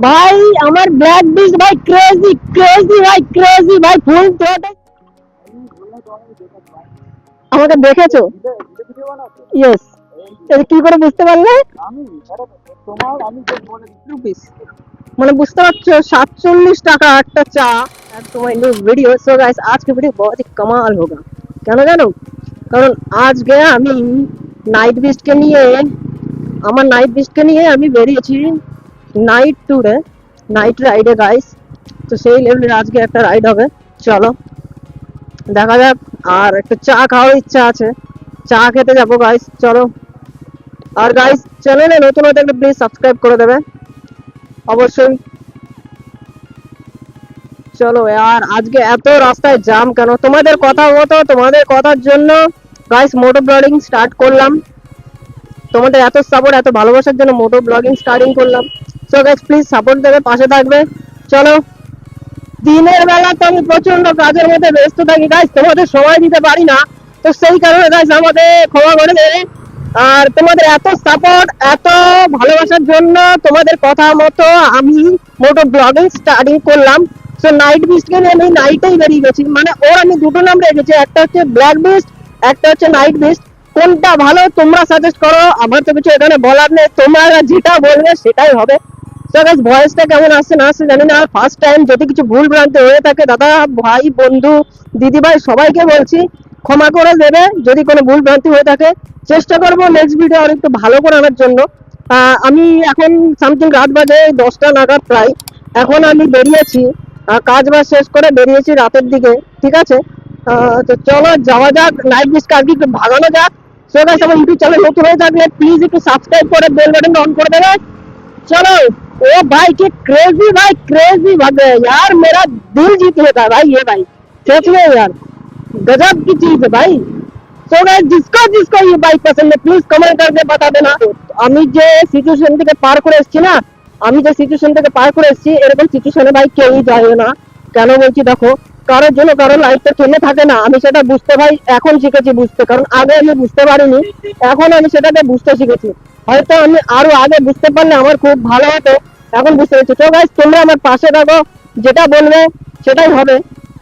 ভাই আমার black beast ভাই ক্রেজি ক্রেজি ভাই ক্রেজি ভাই ফুল থ্রোটল। আমাকে দেখেছো? ইয়েস। এটা কি করে বুঝতে পারলে? রুপিস মানে বুঝতে পারছো 47 টাকা একটা চা। তোমার न्यू वीडियो। सो गाइस आज की वीडियो बहुत ही कमाल होगा। কেন জানো? কারণ আজকে আমি নাইট বিস্টকে নিয়ে আমার নাইট বিস্টকে নিয়ে আমি বেরিয়েছি নাইট ট্যুরে, নাইট রাইডে গাইস। তো সেই লেভেলের আজকে একটা রাইড হবে। চলো দেখা যাক। আর একটু চা খাওয়ার ইচ্ছা আছে, চা খেতে যাবো গাইস। চলো। আর গাইস চ্যানেলে নতুন হতে গেলে প্লিজ সাবস্ক্রাইব করে দেবে অবশ্যই। চলো यार আজকে এত রাস্তায় জ্যাম কেন? তোমাদের কথা মতো, তোমাদের কথার জন্য গাইস মোটো ব্লগিং স্টার্ট করলাম। তোমাদের এত সাপোর্ট, এত ভালোবাসার জন্য মোটো ব্লগিং স্টার্টিং করলাম। সো গাইস প্লিজ সাপোর্ট দেবে, পাশে থাকবে। চলো। দিনের বেলা তো আমি প্রচন্ড কাজের মধ্যে ব্যস্ত থাকি গাইস, তোমাদের সময় দিতে পারি না। তো সেই কারণে গাইস আমাকে ক্ষমা করে দেবে। আর তোমাদের এত সাপোর্ট, এত ভালোবাসার জন্য তোমাদের কথা মতো আমি মোটো ব্লগিং স্টার্টিং করলাম। সো নাইট বিস্টকে নিয়ে আমি নাইটেই বেরিয়ে গেছি। মানে ওর আমি দুটো নাম রেখেছি, একটা হচ্ছে ব্ল্যাক বিস্ট, একটা হচ্ছে নাইট বিস্ট। কোনটা ভালো তোমরা সাজেস্ট করো, আমার তো কিছু এখানে বলার নেই। তোমরা যেটা বলবে সেটাই হবে। তো গাইস ভয়েসটা কেমন আসছে না আসছে জানি না, ফার্স্ট টাইম। যদি কিছু ভুল ভ্রান্তি হয়ে থাকে দাদা ভাই বন্ধু দিদি ভাই সবাইকে বলছি ক্ষমা করে দেবে যদি কোনো ভুল ভ্রান্তি হয়ে থাকে। চেষ্টা করবো নেক্সট ভিডিও আর একটু ভালো করে আনার জন্য। আমি এখন সামথিং রাত বাজে 10টা নাগাদ প্রায়। এখন আমি বেরিয়েছি, কাজ বাজ শেষ করে বেরিয়েছি রাতের দিকে। ঠিক আছে। তো চলো যাওয়া যাক, নাইট বিস্ট আর কি ভাগানো যাক। সো গাইস আমার ইউটিউব চ্যানেল নতুন হয়ে থাকলে প্লিজ একটু সাবস্ক্রাইব করে বেল বাটন অন করে देना। चलो। ओ भाई के क्रेजी भाई क्रेजी भाग गए यार, मेरा दिल जीत लेता है भाई ये भाई। सच में यार गजब की चीज है भाई। सो गाइस जिसको जिसको ये बाइक पसंद है प्लिज कमेंट करके बता देना। আমি যে সিচুয়েশন থেকে পার করে এসেছি না, আমি যে সিচুয়েশন থেকে পার করে এসেছি এরকম সিচুয়েশনে ভাই কেউই যায় না। কেন বলছি দেখো, কারোর জন্য কারোর লাইফটা থেমে থাকে না। আমি সেটা বুঝতে ভাই এখন শিখেছি বুঝতে, কারণ আগে আমি বুঝতে পারিনি। এখন আমি সেটাকে বুঝতে শিখেছি। হয়তো আমি আরো আগে বুঝতে পারলে আমার খুব ভালো হতো। এখন বুঝতে পেরেছি। তো গাইস তোমরা আমার পাশে থাকো, যেটা বলবে সেটাই হবে।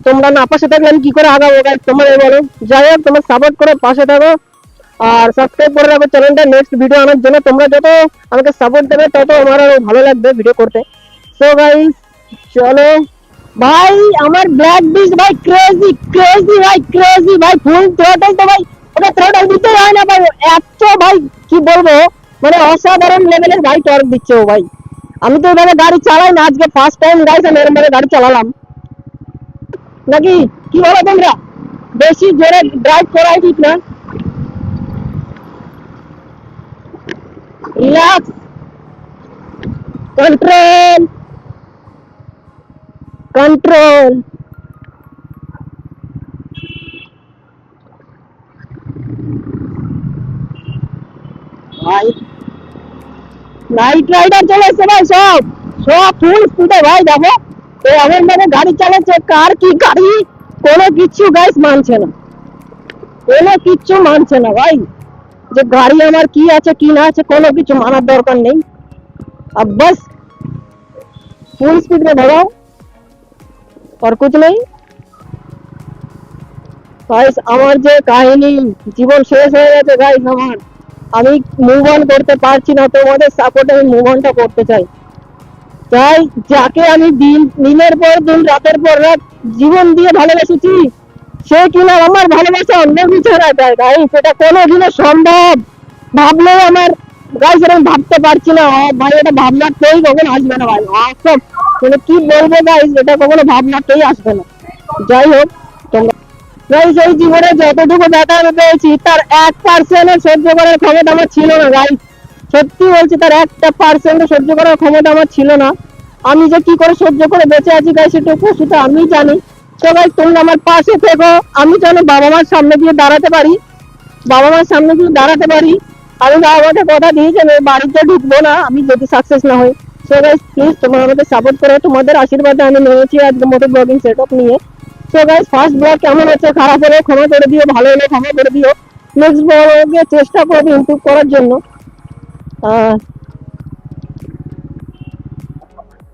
তোমরা না পাশে থাকলে আমি কি করে আগাবো গাইস তোমরা বলো। যাই হোক তোমরা সাপোর্ট করো, পাশে থাকো আর সাবস্ক্রাইব করে রাখো চ্যানেলটা নেক্সট ভিডিও আনার জন্য। তোমরা যত আমাকে সাপোর্ট দেবে তত আমার আরো ভালো লাগবে ভিডিও করতে। সো গাইস চলো। ভাই আমার ব্ল্যাক বিস্ট ভাই ক্রেজি ক্রেজি ভাই ক্রেজি ভাই ফুল থ্রোটল। তো ভাই ওটা থ্রোটল দিতে হয় না ভাই, এত ভাই কি বলবো, মানে অসাধারণ লেভেলের ভাই টর্ক দিচ্ছে ও ভাই। আমি তো এভাবে গাড়ি চালাই না, আজকে ফার্স্ট টাইম গাইস আমি এরকম ভাবে গাড়ি চালালাম। নাকি কি বলো তোমরা? বেশি জোরে ড্রাইভ করাই ঠিক না। Relax, control control. ভাই নাইট রাইডার চলে এসছে ভাই, সব সব ফুল স্পিডে ভাই। দেখো তো এমন ভাবে গাড়ি চালাচ্ছে, কার কি গাড়ি কোনো কিছু গাইস মানছে না, কোনো কিচ্ছু মানছে না ভাই। যে গাড়ি আমার কি আছে কি না আছে কোনো কিছু মানার দরকার নেই। अब बस फुल स्पीड में भगाओ और कुछ नहीं। গাইস আমার যে কাহিনী, জীবন শেষ হয়ে গেছে গাইস আমার। আমি মুভ অন করতে পারছি না, তোমাদের সাপোর্টে আমি মুভ অনটা করতে চাই। তাই যাকে আমি দিনের পর দিন রাতের পর রাত জীবন দিয়ে ভালোবেসেছি সে কিনা আমার ভালোবাসা অন্য কিছু দেয় গাইস, সেটা কোনোদিনও সম্ভব ভাবলেও আমার গাইস এরকম ভাবতে পারছি না ভাই। এটা ভাবনাতেই কখনো আসবে না ভাই, অসব মানে কি বলবো গাইস, এটা কখনো ভাবনাতেই আসবে না। যাই হোক তোমরা গাইস এই জীবনে যতটুকু ব্যথা আমি পেয়েছি তার 1% সহ্য করার ক্ষমতা আমার ছিল না গাইস। সত্যি বলছি তার 1% সহ্য করার ক্ষমতা আমার ছিল না। আমি যে কি করে সহ্য করে বেঁচে আছি গাইস সেটুকু শুধু আমি জানি। তো গাইস তোমরা আমার পাশে থেকো, আমি যেন বাবা মার সামনে দিয়ে দাঁড়াতে পারি, বাবা মার সামনে দিয়ে দাঁড়াতে পারি। আমি বাবা মাকে কথা দিয়েছি আমি বাড়িতে ঢুকবো না আমি যদি সাকসেস না হই। সো গাইস প্লিজ তোমরা আমাকে সাপোর্ট করো, তোমাদের আশীর্বাদে আমি নেমেছি আজকে মোটো ব্লগিং সেটআপ নিয়ে। সো গাইস ফার্স্ট ব্লগ কেমন হচ্ছে, খারাপ হলে ক্ষমা করে দিও, ভালো হলে ক্ষমা করে দিও। নেক্সট ব্লগে চেষ্টা করবো ইমপ্রুভ করার জন্য।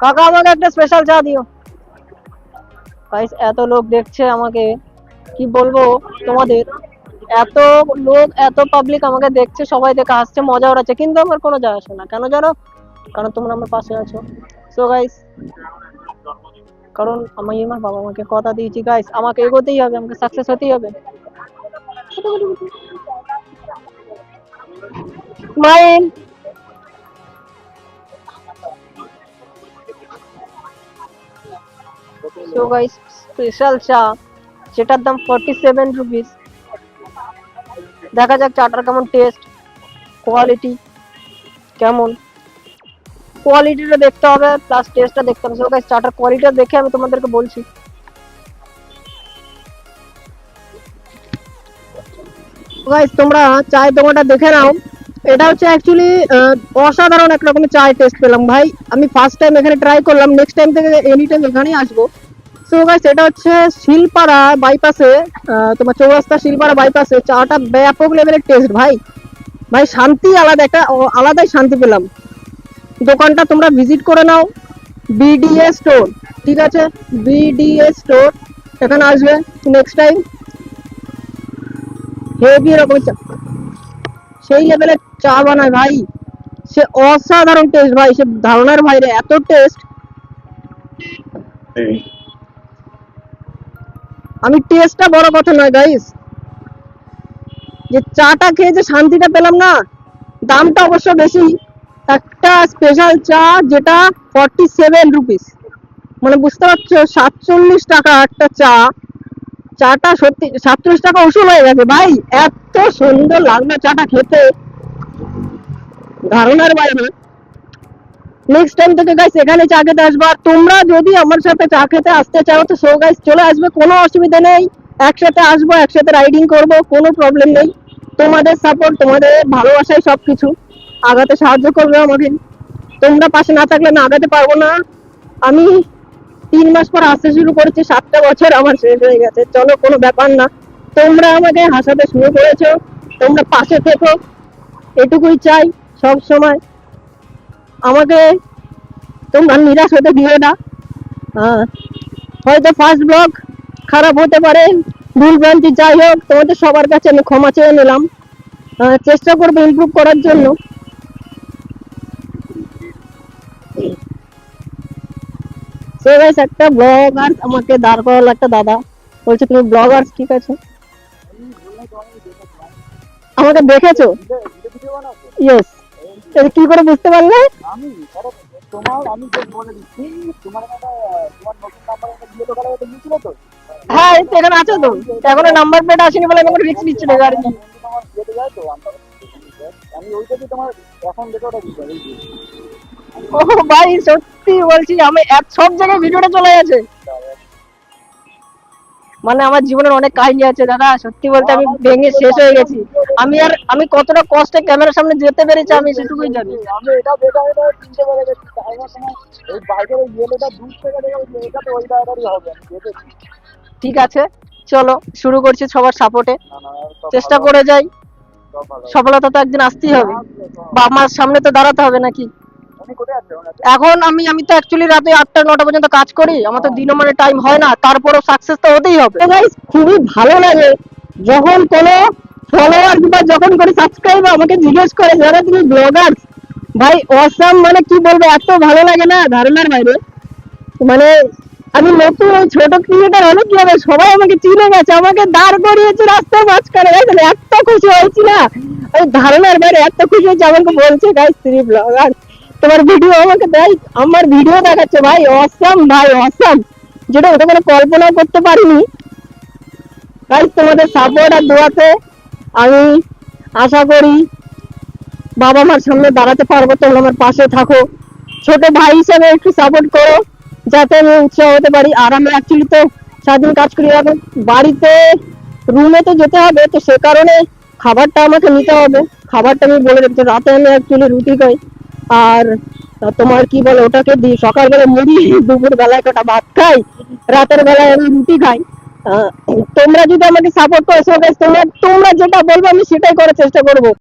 কাকা আমাকে একটা স্পেশাল চা দিও। গাইস এত লোক দেখছে আমাকে, কি বলবো তোমাদের, এত লোক এত পাবলিক আমাকে দেখছে, সবাই দেখে হাসছে মজা ওড়াচ্ছে, কিন্তু আমার কোনো যায় আসে না। কেন জানো? কারণ তোমরা আমার পাশে আছো। সো গাইস, কারণ আমি আমার বাবা মাকে কথা দিয়েছি গাইস, আমাকে এগোতেই হবে, আমাকে সাকসেস হতেই হবে। স্মাইল। সো গাইস, স্পেশাল চা যেটার দাম 47 রুপিস। দেখা যাক চাটার কেমন টেস্ট, কোয়ালিটি কেমন, কোয়ালিটিটা দেখতে হবে প্লাস টেস্টটা দেখতে হবে। সো গাইস, চাটার কোয়ালিটিটা দেখে আমি তোমাদেরকে বলছি। গাইস তোমরা চায়ের দোকানটা দেখে নাও, এটা হচ্ছে অ্যাকচুয়ালি অসাধারণ এক রকমের চায়ের টেস্ট পেলাম ভাই। আমি ফার্স্ট টাইম এখানে ট্রাই করলাম, নেক্সট টাইম থেকে এনি টাইম এখানেই আসবো। সো গাইস, এটা হচ্ছে শিলপাড়া বাইপাসে, তোমার চৌরাস্তা শিলপাড়া বাইপাসে। চাটা ব্যাপক লেভেলের টেস্ট ভাই, ভাই শান্তি আলাদা, একটা আলাদাই শান্তি পেলাম। দোকানটা তোমরা ভিজিট করে নাও, বিডিএ স্টোর, ঠিক আছে, বিডিএ স্টোর, এখানে আসবে নেক্সট টাইম। হেভি এরকম সেই লেভেলের চা বানায় ভাই, সে অসাধারণ টেস্ট ভাই, সে ধারণার বাইরে এত টেস্ট। আমি টেস্টটা বড় কথা নয় গাইস, যে চাটা খেয়ে যে শান্তিটা পেলাম না, দামটা অবশ্য বেশি। একটা স্পেশাল চা যেটা 47 রুপিস, মানে বুঝতে পারছো 47 টাকা একটা চা। চাটা সত্যি 47 টাকা উসুল হয়ে গেছে ভাই, এত সুন্দর লাগলো চাটা খেতে, ধারণার বাইরে। নেক্সট টাইম থেকে গাইস এখানে চা খেতে আসবা। তোমরা যদি আমার সাথে চা খেতে আসতে চাও তো সো গাইস চলে আসবে, কোনো অসুবিধা নেই, একসাথে আসবো, একসাথে রাইডিং করব, কোনো প্রবলেম নেই। তোমাদের সাপোর্ট, তোমাদের ভালোবাসাই সবকিছু, আগাতে সাহায্য করবে আমাকে। তোমরা পাশে না থাকলে না আগাতে পারবো না। আমি 3 মাস পর আসতে শুরু করেছি, 7টা বছর আমার শেষ হয়ে গেছে, চলো কোনো ব্যাপার না। তোমরা আমাকে হাসাতে শুরু করেছো, তোমরা পাশে থেকো, এটুকুই চাই সব সময়। আমাকে তোমরা নিরাশ হতে দিও না। হয়তো ফার্স্ট ব্লগ খারাপ হতে পারে, ভুল ভ্রান্তি যাই হোক, তোমাদের সবার কাছে আমি ক্ষমা চেয়ে নিলাম। চেষ্টা করবো ইমপ্রুভ করার জন্য। সো গাইস, একটা ব্লগার আমাকে দাঁড় করালো একটা দাদা, বলছে তুমি ব্লগার, ঠিক আছে। আমাকে দেখেছো? ইয়েস। কি করে বুঝতে পারলে? হ্যাঁ এই তো এখানে আছো তো, এখনো নাম্বার প্লেট আসেনি বলে আমাকে রিস্ক নিচ্ছে না গাড়ি নিয়ে। ও ভাই সত্যি বলছি, আমি সব জায়গায় ভিডিওটা চলে গেছে। মানে আমার জীবনের অনেক কাহিনী আছে দাদা, সত্যি বলতে আমি ভেঙে শেষ হয়ে গেছি। আমি কতটা কষ্টে ক্যামেরার সামনে যেতে পেরেছি আমি সেটুকুই জানি। ঠিক আছে, চলো শুরু করছি সবার সাপোর্টে, চেষ্টা করে যাই, সফলতা তো একদিন আসতেই হবে, বাবা মার সামনে তো দাঁড়াতে হবে নাকি। এখন আমি তো অ্যাকচুয়ালি রাতে 8টা 9টা পর্যন্ত কাজ করি, আমার তো দিনও মানে টাইম হয় না, তারপরেও সাকসেস তো হতেই হবে। গাইস খুবই ভালো লাগে যখন কোনো ফলোয়ার বা যখন কোনো সাবস্ক্রাইবার আমাকে জিজ্ঞেস করে যারা তুমি ব্লগার, ভাই অসাম, মানে কি বলবো, এত ভালো লাগে না ধারণার বাইরে। মানে আমি নতুন ছোট ক্রিয়েটার হলে কি হবে, সবাই আমাকে চিনে গেছে, আমাকে দাঁড় করিয়েছে রাস্তার মাঝখানে, এত খুশি হয়েছি না, ওই ধারণার বাইরে এত খুশি হয়েছে। আমাকে বলছে গাইস তুমি ব্লগার, তোমার ভিডিও আমাকে দেয়, আমার ভিডিও দেখাচ্ছে, ভাই অসাম, ভাই অসাম, যেটা ওটা কোনো কল্পনাও করতে পারিনি। গাইস তোমাদের সাপোর্ট আর দোয়াতে আমি আশা করি বাবা মার সামনে দাঁড়াতে পারবো, তোমরা আমার পাশে থাকো, ছোট ভাই হিসেবে একটু সাপোর্ট করো যাতে আমি উৎসাহ হতে পারি। আর আমি অ্যাকচুয়ালি তো সারাদিন কাজ করি, এখন বাড়িতে রুমে তো যেতে হবে, তো সে কারণে খাবারটা আমাকে নিতে হবে। খাবারটা আমি বলে রেখেছি, রাতে আমি অ্যাকচুয়ালি রুটি খাই, আর তোমার কি বলে ওটাকে দিই, সকালবেলা মুড়ি, দুপুর বেলায় কটা ভাত খাই, রাতের বেলায় আমি রুটি খাই। তোমরা যদি আমাকে সাপোর্ট করো, তোমরা যেটা বলবো আমি সেটাই করার চেষ্টা করবো।